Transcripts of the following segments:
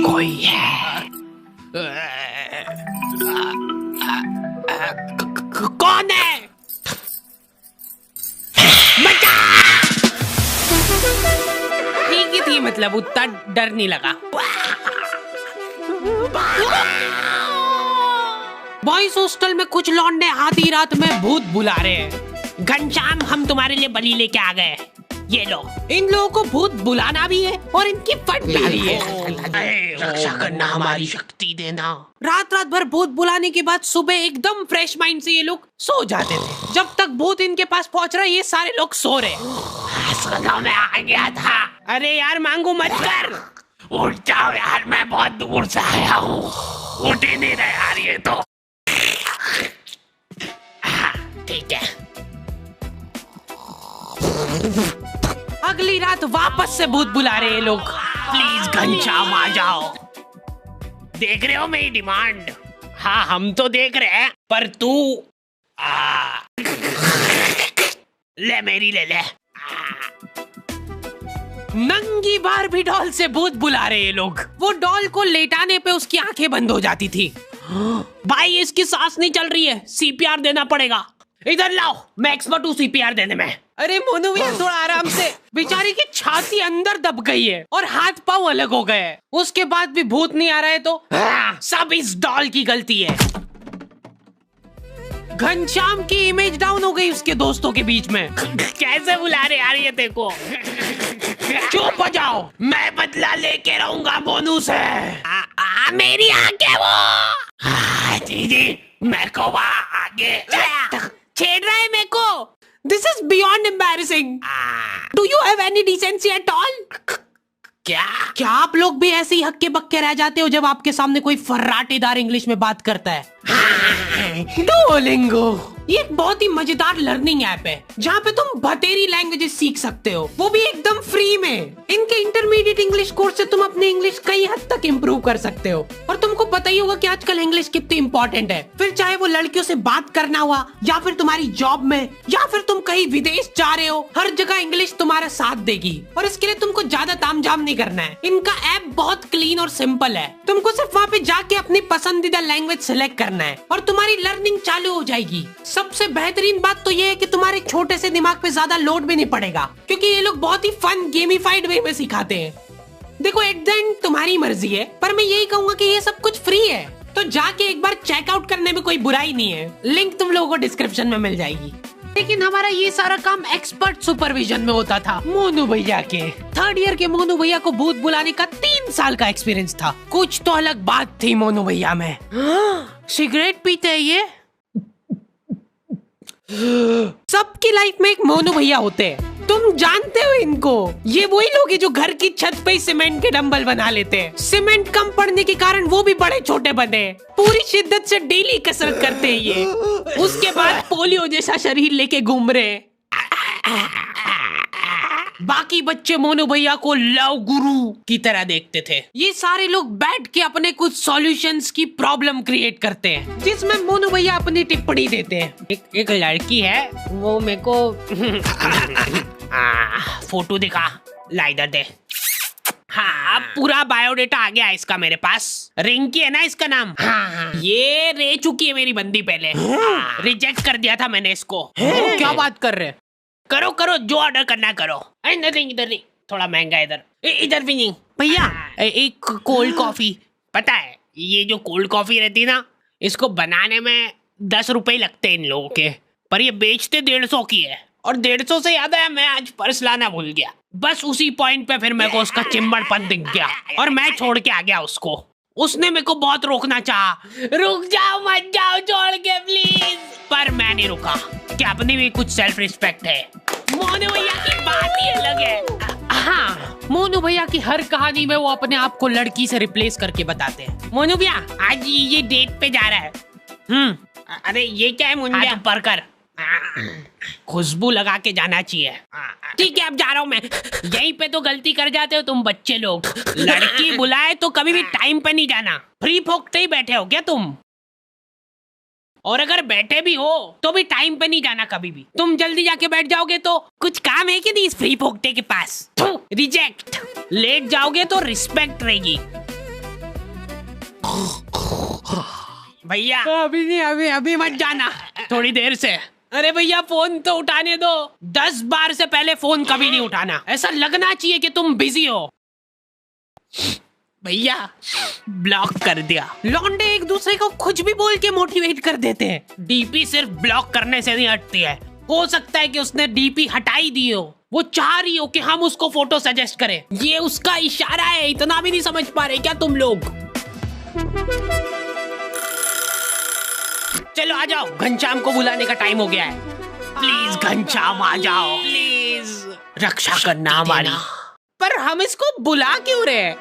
कोई है। कौन है? बचा। ठीक ही थी, मतलब उतना डर नहीं लगा। बॉयज हॉस्टल में कुछ लौंडे आधी रात में भूत बुला रहे हैं। घनश्याम, हम तुम्हारे लिए बलि लेके आ गए, ये लो। इन लोगों को भूत बुलाना भी है और इनकी फट भी रही है। रक्षा करना हमारी शक्ति देना। रात रात भर भूत बुलाने के बाद सुबह एकदम फ्रेश माइंड से ये लोग सो जाते थे। जब तक भूत इनके पास पहुंच रहा है, ये सारे लोग सो रहे। मैं आ गया था। अरे यार मांगू मत कर। उठ जाओ यार, मैं बहुत दूर से आया हूँ। उठ ही नहीं रहा यार ये तो। ठीक है। अगली रात वापस से भूत बुला रहे हैं लोग। प्लीज घनश्याम आ जाओ। देख रहे हो मेरी डिमांड? हाँ हम तो देख रहे हैं, पर तू ले मेरी ले ले। नंगी बारबी डॉल से भूत बुला रहे हैं लोग। वो डॉल को लेटाने पे उसकी आंखें बंद हो जाती थी। भाई इसकी सांस नहीं चल रही है, सीपीआर देना पड़ेगा। इधर लाओ, मैं एक्सपर्ट हूँ सीपीआर देने में। अरे मोनू भैया थोड़ा आराम से। बेचारी की छाती अंदर दब गई है और हाथ पांव अलग हो गए हैं। उसके बाद भी भूत नहीं आ रहा है तो सब इस डॉल की गलती है। घनश्याम की इमेज डाउन हो गई उसके दोस्तों के बीच में। कैसे बुला रहे यार ये देखो। चुप हो जाओ, मैं बदला लेके रहूंगा मोनू से। मेरी आंखें वो। दीदी मेरे को वहाँ आगे छेड़ रहा है मेरे को। This is beyond embarrassing. Do you have any decency at all? क्या आप लोग भी ऐसे ही हक्के बक्के रह जाते हो जब आपके सामने कोई फर्राटेदार इंग्लिश में बात करता है? डुओलिंगो ये एक बहुत ही मजेदार लर्निंग ऐप है जहाँ पे तुम बतेरी लैंग्वेजेस सीख सकते हो, वो भी एकदम फ्री में। इनके इंटरमीडिएट इंग्लिश कोर्स से तुम अपनी इंग्लिश कई हद तक इम्प्रूव कर सकते हो। और तुमको पता ही होगा कि आजकल इंग्लिश कितनी इंपॉर्टेंट है। फिर चाहे वो लड़कियों से बात करना हुआ, या फिर तुम्हारी जॉब में, या फिर तुम कहीं विदेश जा रहे हो, हर जगह इंग्लिश तुम्हारा साथ देगी। और इसके लिए तुमको ज्यादा तामझाम नहीं करना है। इनका ऐप बहुत क्लीन और सिंपल है। तुमको सिर्फ वहाँ पे जाके अपनी पसंदीदा लैंग्वेज सिलेक्ट करना है और तुम्हारी लर्निंग चालू हो जाएगी। सबसे बेहतरीन बात तो ये है कि तुम्हारे छोटे से दिमाग पे ज्यादा लोड भी नहीं पड़ेगा, क्योंकि ये लोग बहुत ही फन गेमिफाइड वे में सिखाते हैं। देखो एट द एंड तुम्हारी मर्जी है, पर मैं यही कहूंगा कि ये सब कुछ फ्री है, तो जाके एक बार चेकआउट करने में कोई बुराई नहीं है। लिंक तुम लोगों को डिस्क्रिप्शन में मिल जाएगी। लेकिन हमारा ये सारा काम एक्सपर्ट सुपरविजन में होता था मोनू भैया के। थर्ड ईयर के मोनू भैया को भूत बुलाने का 3 साल का एक्सपीरियंस था। कुछ तो अलग बात थी मोनू भैया में। सिगरेट पीते हैं ये। सबकी लाइफ में एक मोनू भैया होते हैं, तुम जानते हो इनको। ये वही लोग हैं जो घर की छत पे सीमेंट के डंबल बना लेते हैं। सीमेंट कम पड़ने के कारण वो भी बड़े छोटे बने। पूरी शिद्दत से डेली कसरत करते हैं ये। उसके बाद पोलियो जैसा शरीर लेके घूम रहे। बाकी बच्चे मोनू भैया को लव गुरु की तरह देखते थे। ये सारे लोग बैठ के अपने कुछ सॉल्यूशंस की प्रॉब्लम क्रिएट करते हैं, जिसमें मोनू भैया अपनी टिप्पणी देते हैं। एक लड़की है, वो मेरे को फोटो दिखा, ला इधर दे। हाँ अब पूरा बायोडेटा आ गया इसका मेरे पास। रिंकी है ना इसका नाम। हाँ ये रह चुकी है मेरी बंदी पहले। रिजेक्ट कर दिया था मैंने इसको। क्या बात कर रहे? करो करो जो ऑर्डर करना करो। इधर नहीं थोड़ा महंगा इधर। इधर भी नहीं भैया, एक कोल्ड कॉफी। पता है ये जो कोल्ड कॉफी रहती ना, इसको बनाने में 10 रुपए लगते हैं इन लोगों के, पर ये बेचते 150 की है। और 150 से याद आया, मैं आज पर्स लाना भूल गया। बस उसी पॉइंट पे फिर मेरे को उसका चिम्बड़पन दिख गया और मैं छोड़ के आ गया उसको। उसने मेरे को बहुत रोकना चाहा, रुक जाओ मत जाओ छोड़ के प्लीज, पर मैं नहीं रुका कि अपनी भी कुछ सेल्फ रिस्पेक्ट है। मोनू भैया की बात ही अलग है। हाँ मोनू भैया की हर कहानी में वो अपने आप को लड़की से रिप्लेस करके बताते हैं। मोनू भैया आज ये डेट पे जा रहा है। अरे ये क्या है मुंडिया पर कर, खुशबू लगा के जाना चाहिए। ठीक है अब जा रहा हूँ मैं। यहीं पे तो गलती कर जाते हो तुम बच्चे लोग। लड़की बुलाए तो कभी भी टाइम पे नहीं जाना। फ्री फोकते ही बैठे हो क्या तुम? और अगर बैठे भी हो तो भी टाइम पे नहीं जाना कभी भी। तुम जल्दी जाके बैठ जाओगे तो कुछ काम है कि नहीं इस फ्री फोकते के पास? रिजेक्ट। लेट जाओगे तो रिस्पेक्ट रहेगी। भैया अभी नहीं, अभी अभी मत जाना, थोड़ी देर से। अरे भैया फोन तो उठाने दो, 10 बार से पहले फोन कभी नहीं उठाना, ऐसा लगना चाहिए कि तुम बिजी हो। भैया ब्लॉक कर दिया। लौंडे एक दूसरे को कुछ भी बोल के मोटिवेट कर देते हैं। डीपी सिर्फ ब्लॉक करने से नहीं हटती है, हो सकता है कि उसने डीपी हटाई दी हो, वो चाह रही हो कि हम उसको फोटो सजेस्ट करें। ये उसका इशारा है, इतना भी नहीं समझ पा रहे क्या तुम लोग? चलो आ जाओ, घनश्याम को बुलाने का टाइम हो गया है। प्लीज घनश्याम आ जाओ, प्लीज रक्षा करना हमारी। पर हम इसको बुला क्यों रहे?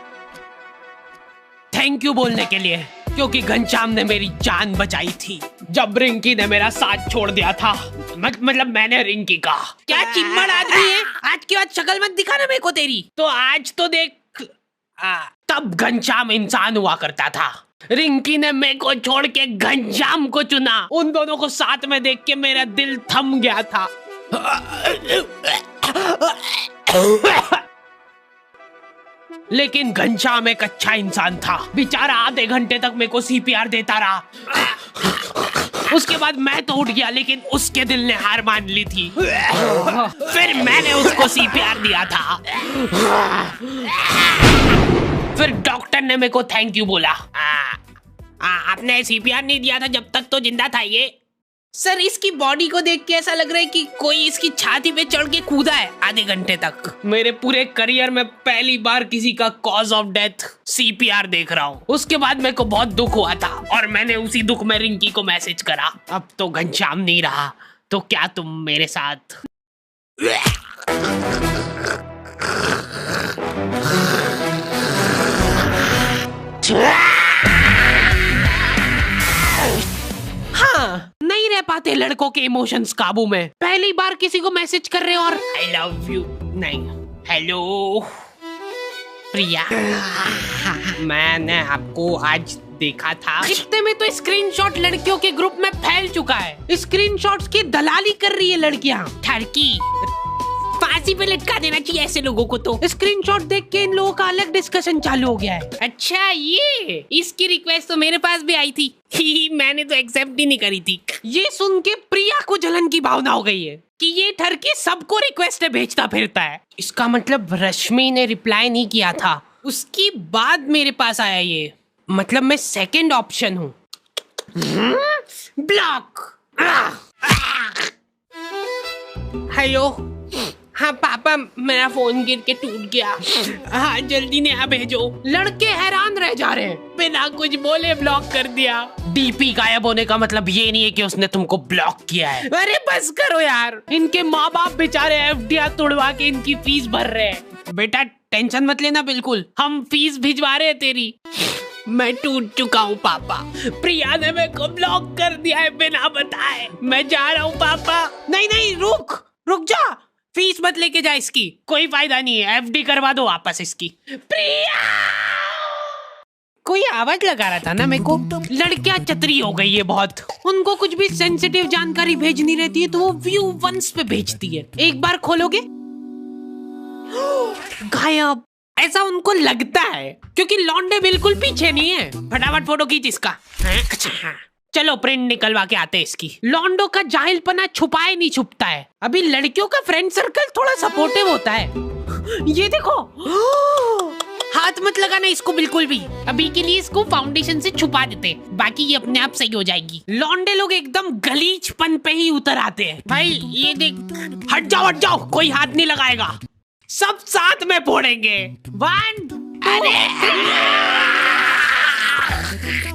थैंक यू बोलने के लिए, क्योंकि घनश्याम ने मेरी जान बचाई थी जब रिंकी ने मेरा साथ छोड़ दिया था। मतलब मैंने रिंकी का। क्या चिम्मड़ आदमी है, आज के बाद शक्ल मत दिखाना मेरे को तेरी। तो आज तो देख, तब घनश्याम इंसान हुआ करता था। रिंकी ने मेरे को छोड़ के घनश्याम को चुना। उन दोनों को साथ में देख के मेरा दिल थम गया था। लेकिन घनश्याम एक अच्छा इंसान था, बेचारा आधे घंटे तक मेरे को सीपीआर देता रहा। उसके बाद मैं तो उठ गया, लेकिन उसके दिल ने हार मान ली थी। फिर मैंने उसको सीपीआर दिया था। फिर डॉक्टर ने मेरे को थैंक यू बोला। आपने सीपीआर नहीं दिया था जब तक तो जिंदा था ये। सर इसकी बॉडी को देख के ऐसा लग रहा है कि कोई इसकी छाती पे चढ़ के कूदा है आधे घंटे तक। मेरे पूरे करियर में पहली बार किसी का कॉज ऑफ डेथ सीपीआर देख रहा हूँ। उसके बाद मेरे को बहुत दुख हुआ था और मैंने उसी दुख में रिंकी को मैसेज करा। अब तो घनश्याम नहीं रहा, तो क्या तुम मेरे साथ? हाँ, नहीं रह पाते लड़कों के इमोशंस काबू में। पहली बार किसी को मैसेज कर रहे हो और आई लव यू नहीं, हेलो प्रिया। मैंने आपको आज देखा था। इतने में तो स्क्रीनशॉट लड़कियों के ग्रुप में फैल चुका है। स्क्रीनशॉट्स की दलाली कर रही है लड़कियां। ठरकी फांसी पे लटका देना चाहिए ऐसे लोगों को। तो स्क्रीनशॉट देख के इन लोगों का अलग डिस्कशन चालू हो गया है। अच्छा, ये इसकी रिक्वेस्ट तो मेरे पास भी आई थी। मैंने तो एक्सेप्ट ही नहीं करी थी। ये सुन के प्रिया को जलन की भावना हो गई है कि ये ठरकी सबको रिक्वेस्ट भेजता फिरता है। इसका मतलब रश्मि ने रिप्लाई नहीं किया था, उसकी बाद मेरे पास आया ये। मतलब मैं सेकंड ऑप्शन हूँ। ब्लॉक। हेलो, हाँ पापा, मेरा फोन गिर के टूट गया। हाँ जल्दी नया भेजो। लड़के हैरान रह जा रहे हैं, बिना कुछ बोले ब्लॉक कर दिया। डीपी गायब होने का मतलब ये नहीं है कि उसने तुमको ब्लॉक किया है। अरे बस करो यार, इनके माँ बाप बेचारे एफडीआर तोड़वा के इनकी फीस भर रहे हैं। बेटा टेंशन मत लेना, बिल्कुल हम फीस भिजवा रहे हैं तेरी। मैं टूट चुका हूँ पापा, प्रिया ने मेरे को ब्लॉक कर दिया है बिना बताए। मैं जा रहा हूँ पापा। नहीं नहीं, रुक जा, फीस मत लेके जा इसकी, कोई फायदा नहीं है। एफडी करवा दो वापस इसकी। प्रिया कोई आवाज लगा रहा था ना मेरे को। लड़कियां चतरी हो गई है बहुत, उनको कुछ भी सेंसिटिव जानकारी भेजनी रहती है तो वो व्यू वंस पे भेजती है। एक बार खोलोगे गायब, ऐसा उनको लगता है क्योंकि लौंडे बिल्कुल पीछे नहीं है। फटाफट फोटो खींच इसका। अच्छा चलो प्रिंट निकलवा के आते हैं इसकी। लौंडो का जाहिलपना छुपाए नहीं छुपता है। अभी लड़कियों का फ्रेंड सर्कल थोड़ा सपोर्टिव होता है। ये देखो, हाथ मत लगाना इसको बिल्कुल भी। अभी के लिए इसको फाउंडेशन से छुपा देते, बाकी ये अपने आप सही हो जाएगी। लौंडे लोग एकदम गलीचपन पे ही उतर आते हैं। भाई ये देख, हट जाओ, कोई हाथ नहीं लगाएगा, सब साथ में फोड़ेंगे। 1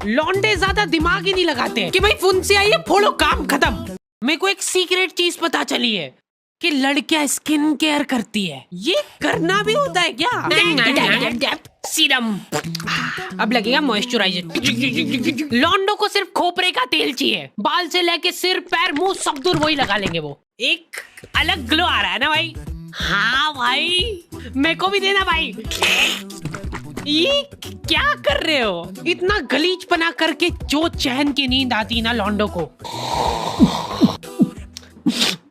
लौंडे ज्यादा दिमाग ही नहीं लगाते कि भाई फोन से आई है, फोड़ो, काम खत्म। मेरे को एक सीक्रेट चीज पता चली है कि लड़कियां स्किन केयर करती है। ये करना भी होता है क्या? सीरम, अब लगेगा मॉइस्चराइजर। लौंडो को सिर्फ खोपरे का तेल चाहिए, बाल से लेके सिर पैर मुंह सब दूर वही लगा लेंगे। वो एक अलग ग्लो आ रहा है ना भाई। हाँ भाई, मेरे को भी देना भाई। ये क्या कर रहे हो? इतना गलीचपना करके जो चैन की नींद आती ना लौंडो को,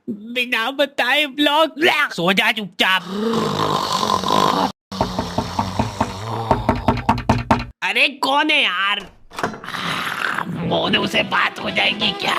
बिना बताए ब्लॉक। सो जा चुपचाप। अरे कौन है यार? मोनू से बात हो जाएगी क्या?